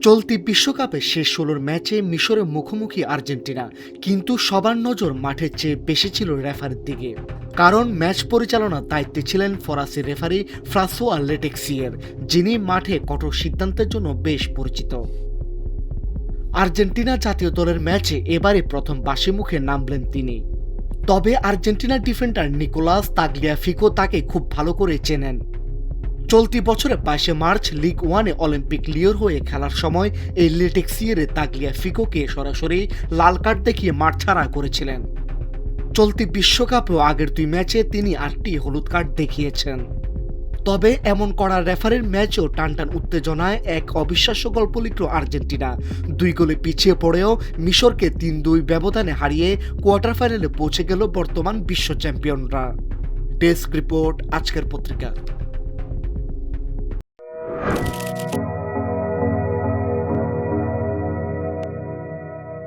চলতি বিশ্বকাপে শেষ ১৬ ম্যাচে মিশরের মুখোমুখি আর্জেন্টিনা, কিন্তু সবার নজর মাঠের চেয়ে বেশি ছিল রেফারির দিকে। কারণ ম্যাচ পরিচালনার দায়িত্বে ছিলেন ফরাসি রেফারি ফ্রাঁসোয়া লেটেক্সিয়ের, যিনি মাঠে কঠোর সিদ্ধান্তের জন্য বেশ পরিচিত। আর্জেন্টিনা জাতীয় দলের ম্যাচে এবারে প্রথম বাসি মুখে নামলেন তিনি। তবে আর্জেন্টিনার ডিফেন্ডার নিকোলাস তাগলিয়াফিকো তাকে খুব ভালো করে চেনেন। চলতি বছরে ২২ মার্চ লিগ ওয়ানে অলিম্পিক লিওর হয়ে খেলার সময় এই লেটেক্সিয়ের তাগলিয়াফিকোকে সরাসরি লাল কার্ড দেখিয়ে মাঠ ছাড়া করেছিলেন। চলতি বিশ্বকাপেও আগের ২ ম্যাচে তিনি ৮টি হলুদ কার্ড দেখিয়েছেন। তবে এমন করা রেফারির ম্যাচেও টানটান উত্তেজনায় এক অবিশ্বাস্য গল্প লিখল আর্জেন্টিনা। ২ গোলে পিছিয়ে পড়েও মিশরকে ৩-২ ব্যবধানে হারিয়ে কোয়ার্টার ফাইনালে পৌঁছে গেল বর্তমান বিশ্ব চ্যাম্পিয়নরা। ডেস্ক রিপোর্ট, আজকের পত্রিকা।